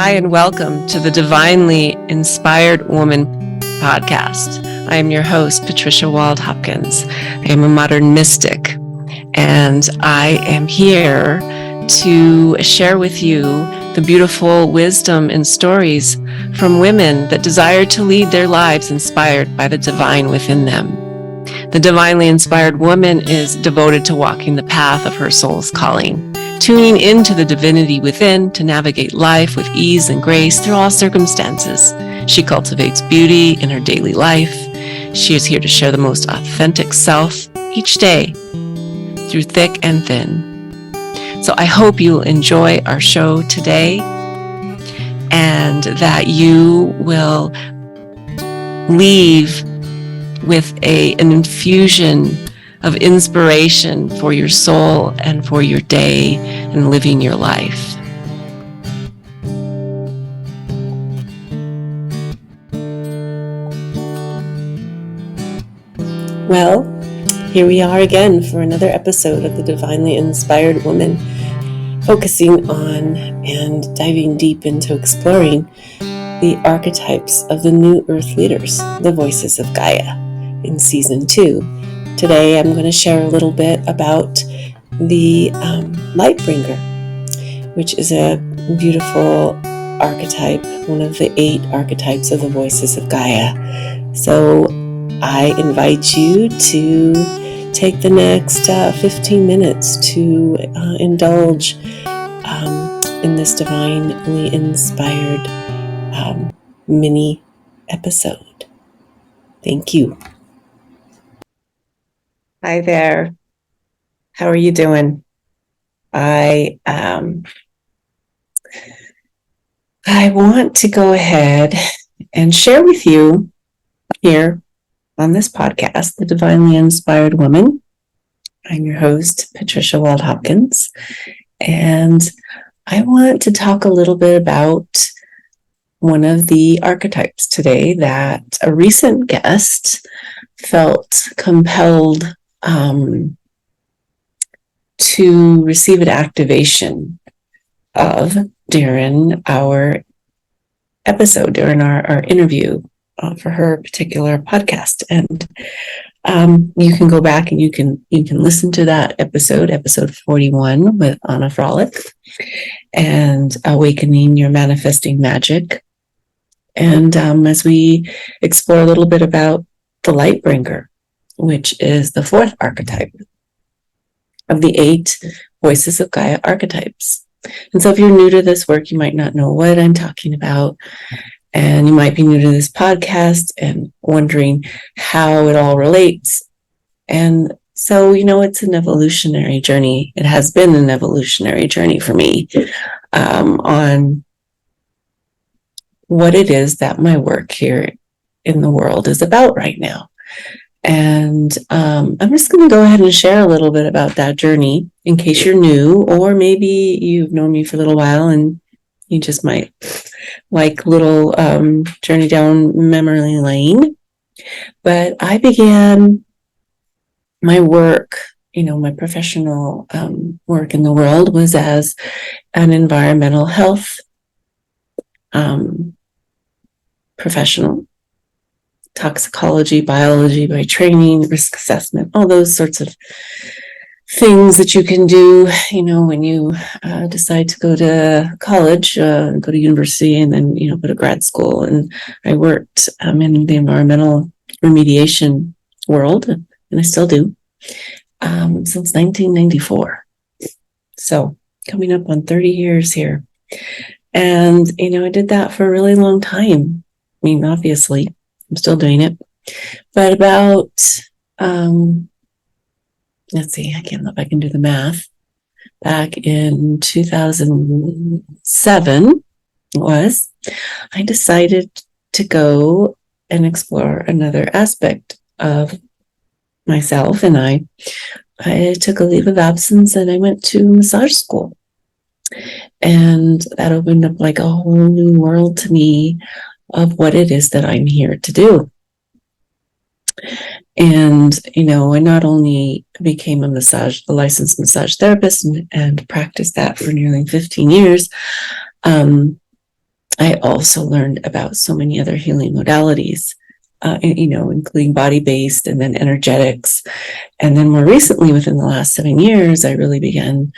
Hi, and welcome to the Divinely Inspired Woman podcast. I am your host, Patricia Wald-Hopkins. I am a modern mystic, and I am here to share with you the beautiful wisdom and stories from women that desire to lead their lives inspired by the divine within them. The divinely inspired woman is devoted to walking the path of her soul's calling, tuning into the divinity within to navigate life with ease and grace through all circumstances. She cultivates beauty in her daily life. She is here to share the most authentic self each day through thick and thin. So I hope you'll enjoy our show today and that you will leave with an infusion of inspiration for your soul and for your day and living your life. Well, here we are again for another episode of the Divinely Inspired Woman, focusing on and diving deep into exploring the archetypes of the new earth leaders, the voices of Gaia, in season 2. Today I'm going to share a little bit about the Lightbringer, which is a beautiful archetype, one of the 8 archetypes of the voices of Gaia. So I invite you to take the next 15 minutes to indulge in this divinely inspired mini episode. Thank you. Hi there. How are you doing? I want to go ahead and share with you here on this podcast, The Divinely Inspired Woman. I'm your host, Patricia Wald-Hopkins, and I want to talk a little bit about one of the archetypes today that a recent guest felt compelled to receive an activation of during our episode, during our interview for her particular podcast. And you can go back and you can listen to that episode 41 with Anna Frolic, and Awakening Your Manifesting Magic. And as we explore a little bit about the Lightbringer, which is the 4th archetype of the 8 Voices of Gaia archetypes. And so if you're new to this work, you might not know what I'm talking about, and you might be new to this podcast and wondering how it all relates. And so, it's an evolutionary journey. It has been an evolutionary journey for me on what it is that my work here in the world is about right now. And I'm just going to go ahead and share a little bit about that journey in case you're new, or maybe you've known me for a little while and you just might like little journey down memory lane. But I began my work, my professional work in the world was as an environmental health professional. Toxicology, biology by training, risk assessment, all those sorts of things that you can do, when you decide to go to college, go to university, and then, go to grad school. And I worked in the environmental remediation world, and I still do, since 1994. So coming up on 30 years here. And, I did that for a really long time. I mean, obviously, I'm still doing it, but about, let's see, I can't know if I can do the math. Back in 2007 I decided to go and explore another aspect of myself, and I took a leave of absence and I went to massage school. And that opened up like a whole new world to me of what it is that I'm here to do. And, I not only became a licensed massage therapist and practiced that for nearly 15 years, I also learned about so many other healing modalities, including body-based and then energetics. And then more recently, within the last 7 years, I really began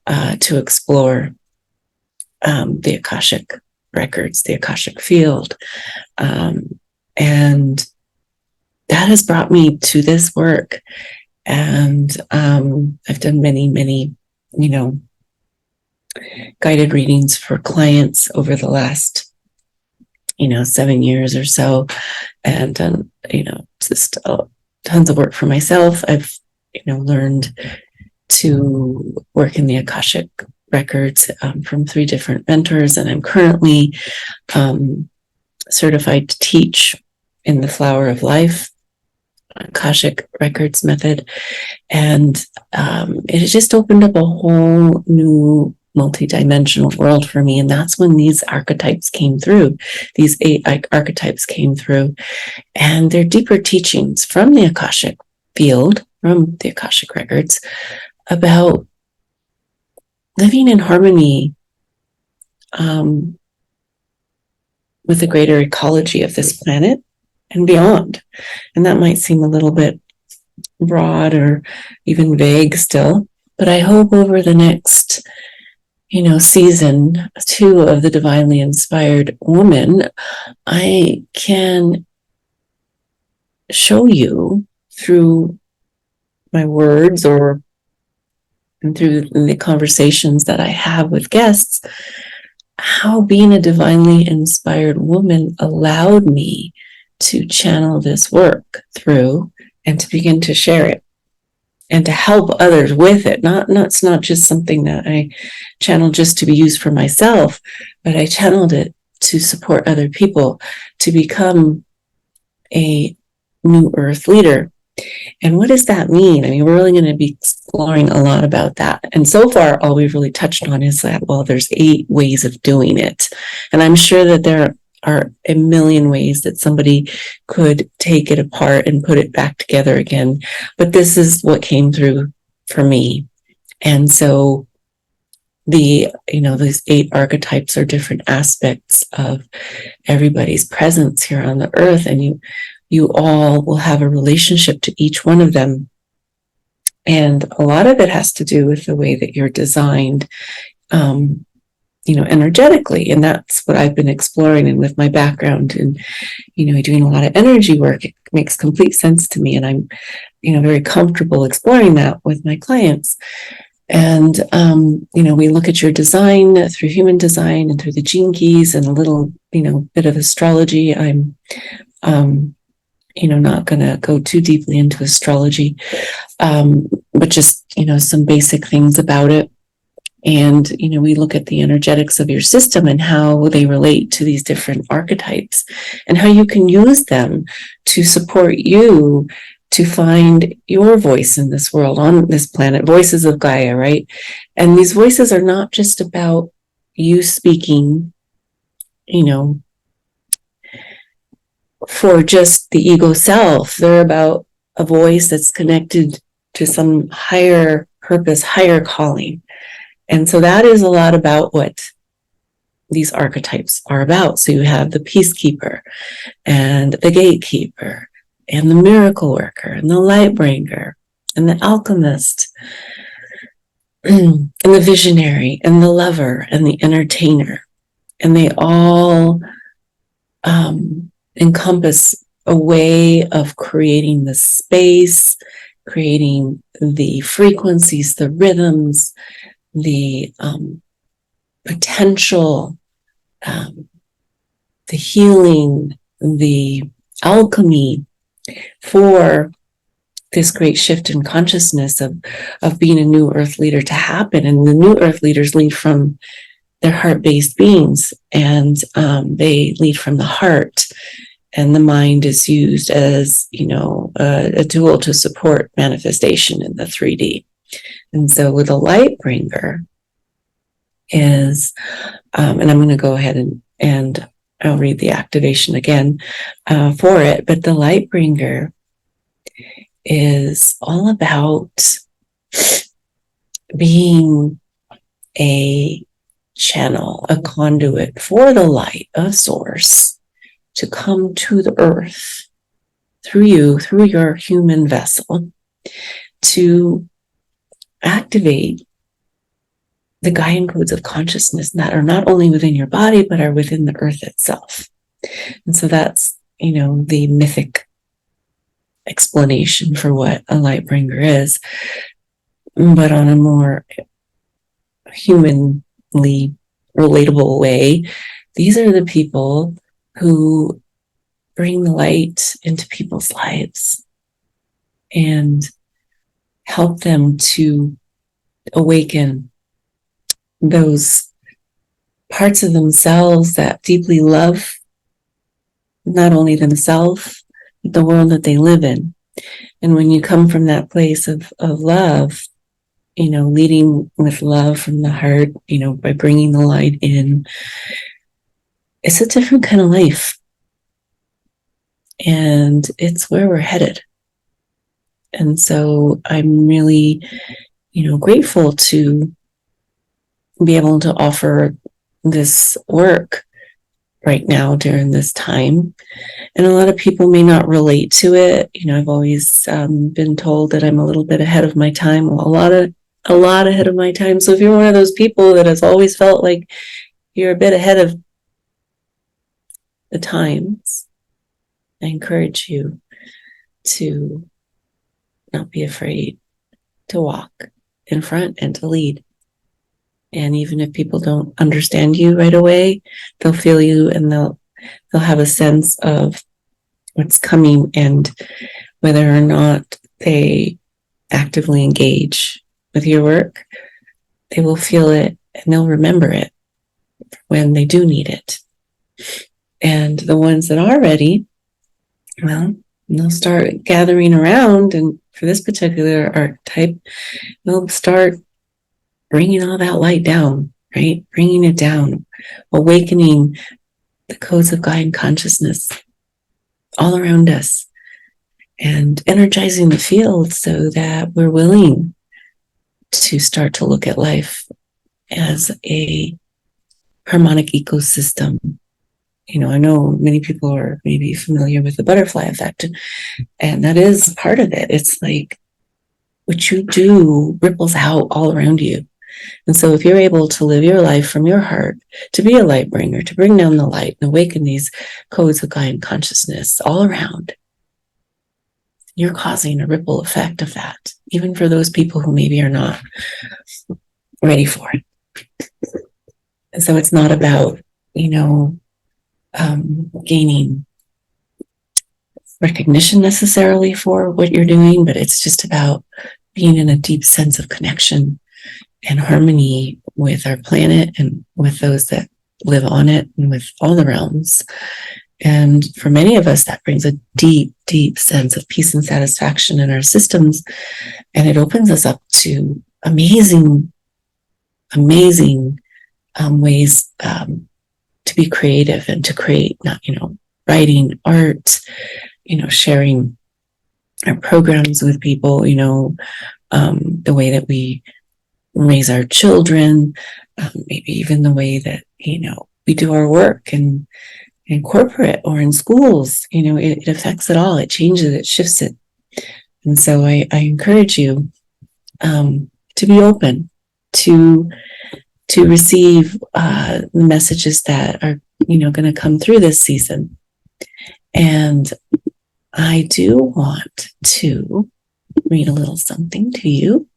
to explore the Akashic records, the Akashic field. And that has brought me to this work. And I've done many, guided readings for clients over the last, 7 years or so, and done, just tons of work for myself. I've, learned to work in the Akashic records from 3 different mentors, and I'm currently certified to teach in the Flower of Life Akashic records method. And it has just opened up a whole new multi-dimensional world for me. And that's when these archetypes came through. These 8 archetypes came through, and they're deeper teachings from the Akashic field, from the Akashic records, about living in harmony with the greater ecology of this planet and beyond. And that might seem a little bit broad or even vague still, but I hope over the next, season 2 of the Divinely Inspired Woman, I can show you through my words or through the conversations that I have with guests, how being a divinely inspired woman allowed me to channel this work through and to begin to share it and to help others with it. It's not just something that I channeled just to be used for myself, but I channeled it to support other people to become a new earth leader. And what does that mean? I mean, we're really going to be exploring a lot about that. And so far, all we've really touched on is that, well, there's 8 ways of doing it. And I'm sure that there are a million ways that somebody could take it apart and put it back together again. But this is what came through for me. And so these 8 archetypes are different aspects of everybody's presence here on the earth. And you all will have a relationship to each one of them. And a lot of it has to do with the way that you're designed, energetically. And that's what I've been exploring. And with my background and, doing a lot of energy work, it makes complete sense to me. And I'm, very comfortable exploring that with my clients. And, we look at your design through human design and through the gene keys and a little, bit of astrology. I'm, not going to go too deeply into astrology, but just, some basic things about it. And, we look at the energetics of your system and how they relate to these different archetypes and how you can use them to support you to find your voice in this world, on this planet, voices of Gaia, right? And these voices are not just about you speaking, for just the ego self. They're about a voice that's connected to some higher purpose, higher calling. And so that is a lot about what these archetypes are about. So you have the peacekeeper and the gatekeeper and the miracle worker and the light bringer and the alchemist and the visionary and the lover and the entertainer. And they all encompass a way of creating the space, creating the frequencies, the rhythms, the potential, the healing, the alchemy for this great shift in consciousness of being a new earth leader to happen. And the new earth leaders lead from their heart-based beings, and they lead from the heart. And the mind is used as, a tool to support manifestation in the 3D. And so with a light bringer is, and I'm going to go ahead and I'll read the activation again for it, but the light bringer is all about being a channel, a conduit for the light of source to come to the earth through you, through your human vessel, to activate the Gaian codes of consciousness that are not only within your body, but are within the earth itself. And so that's, the mythic explanation for what a light bringer is. But on a more humanly relatable way, these are the people who bring the light into people's lives and help them to awaken those parts of themselves that deeply love not only themselves, but the world that they live in. And when you come from that place of love, leading with love from the heart, by bringing the light in, it's a different kind of life. And it's where we're headed. And so I'm really, grateful to be able to offer this work right now during this time. And a lot of people may not relate to it. I've always been told that I'm a little bit ahead of my time. Well, a lot ahead of my time. So if you're one of those people that has always felt like you're a bit ahead of the times, I encourage you to not be afraid to walk in front and to lead. And even if people don't understand you right away, they'll feel you and they'll have a sense of what's coming, and whether or not they actively engage with your work, they will feel it and they'll remember it when they do need it. And the ones that are ready, well, they'll start gathering around, and for this particular archetype, they'll start bringing all that light down, right? Bringing it down, awakening the codes of Gaian consciousness all around us, and energizing the field so that we're willing to start to look at life as a harmonic ecosystem. I know many people are maybe familiar with the butterfly effect, and that is part of it. It's like what you do ripples out all around you. And so if you're able to live your life from your heart, to be a light bringer, to bring down the light and awaken these codes of Gaian consciousness all around, you're causing a ripple effect of that, even for those people who maybe are not ready for it. And so it's not about, gaining recognition necessarily for what you're doing, but it's just about being in a deep sense of connection and harmony with our planet and with those that live on it and with all the realms. And for many of us, that brings a deep, deep sense of peace and satisfaction in our systems. And it opens us up to amazing, amazing ways to be creative and to create, writing, art, sharing our programs with people, the way that we raise our children, maybe even the way that, we do our work in corporate or in schools, it affects it all. It changes, it shifts it. And so I encourage you to be open to receive the messages that are, going to come through this season. And I do want to read a little something to you.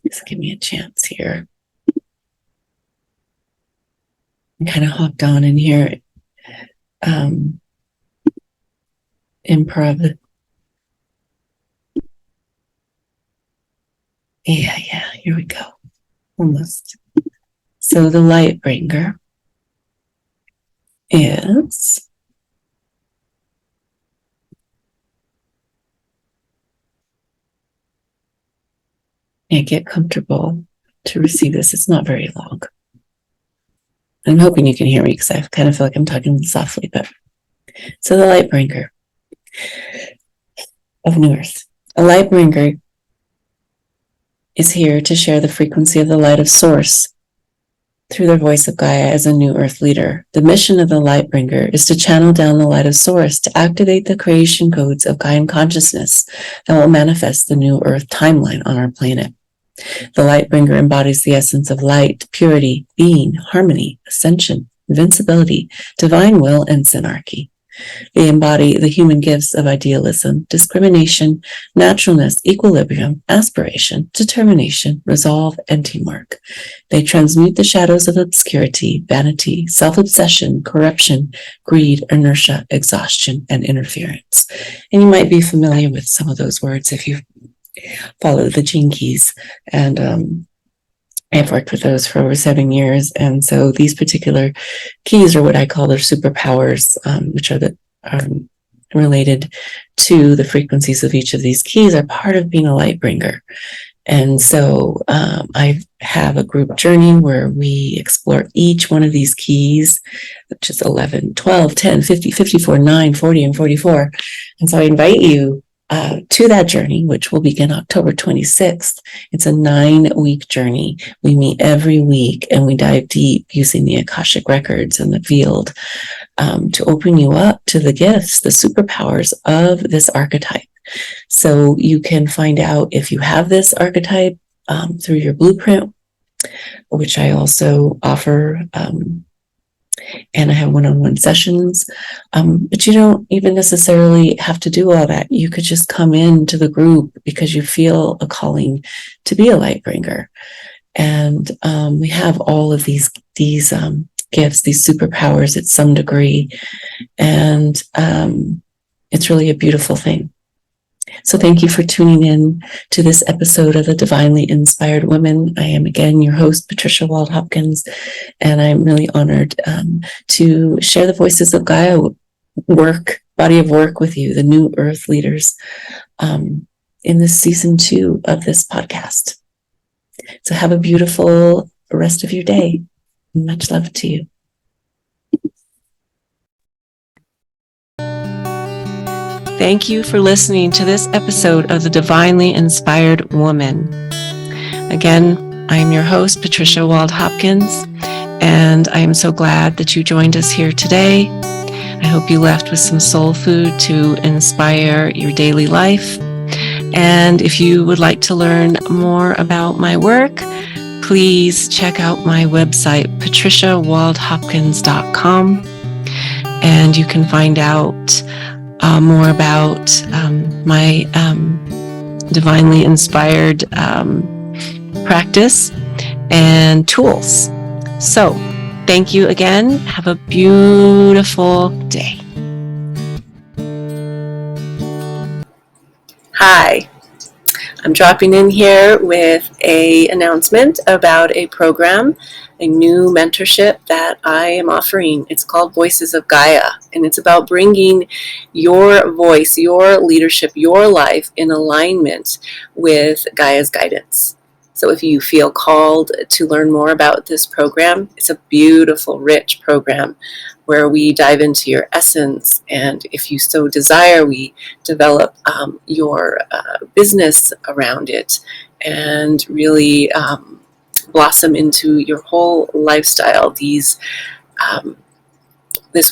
Just give me a chance here. I kind of hopped on in here. Improv. Yeah, here we go. Almost. So the light bringer is get comfortable to receive this. It's not very long. I'm hoping you can hear me because I kind of feel like I'm talking softly, but so the light bringer of New Earth. A light bringer is here to share the frequency of the light of source through their voice of Gaia as a new Earth leader. The mission of the Lightbringer is to channel down the light of Source to activate the creation codes of Gaian consciousness that will manifest the new Earth timeline on our planet. The Lightbringer embodies the essence of light, purity, being, harmony, ascension, invincibility, divine will, and synarchy. They embody the human gifts of idealism, discrimination, naturalness, equilibrium, aspiration, determination, resolve, and teamwork. They transmute the shadows of obscurity, vanity, self-obsession, corruption, greed, inertia, exhaustion, and interference. And you might be familiar with some of those words if you follow the gene keys. And I've worked with those for over 7 years. And so these particular keys are what I call their superpowers, which are related to the frequencies of each of these keys, are part of being a light bringer. And so I have a group journey where we explore each one of these keys, which is 11, 12, 10, 50, 54, 9, 40, and 44. And so I invite you to that journey, which will begin October 26th. It's a 9-week journey. We meet every week and we dive deep using the Akashic records and the field to open you up to the gifts, the superpowers of this archetype. So you can find out if you have this archetype through your blueprint, which I also offer. And I have one-on-one sessions, but you don't even necessarily have to do all that. You could just come into the group because you feel a calling to be a light bringer. And we have all of these gifts, these superpowers at some degree. And it's really a beautiful thing. So thank you for tuning in to this episode of The Divinely Inspired Woman. I am again your host, Patricia Wald-Hopkins, and I'm really honored to share the Voices of Gaia body of work with you, the new Earth leaders, in this season 2 of this podcast. So have a beautiful rest of your day. Much love to you. Thank you for listening to this episode of The Divinely Inspired Woman. Again, I am your host, Patricia Wald-Hopkins, and I am so glad that you joined us here today. I hope you left with some soul food to inspire your daily life. And if you would like to learn more about my work, please check out my website, patriciawaldhopkins.com, and you can find out more about my divinely inspired practice and tools. So, thank you again. Have a beautiful day. Hi, I'm dropping in here with an announcement about a program, a new mentorship that I am offering. It's called Voices of Gaia, and it's about bringing your voice, your leadership, your life in alignment with Gaia's guidance. So if you feel called to learn more about this program, it's a beautiful, rich program where we dive into your essence, and if you so desire, we develop your business around it and really blossom into your whole lifestyle, this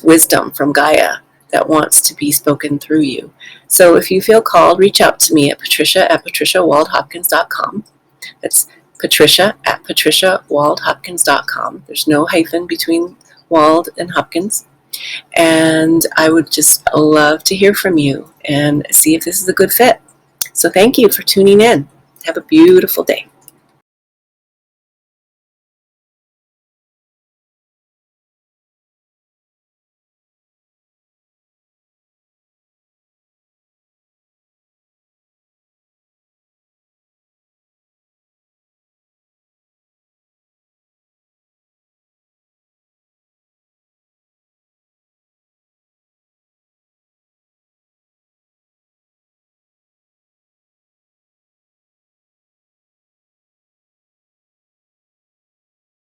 wisdom from Gaia that wants to be spoken through you. So if you feel called, reach out to me at patricia@patriciawaldhopkins.com. That's patricia@patriciawaldhopkins.com. There's no hyphen between Wald and Hopkins. And I would just love to hear from you and see if this is a good fit. So thank you for tuning in. Have a beautiful day.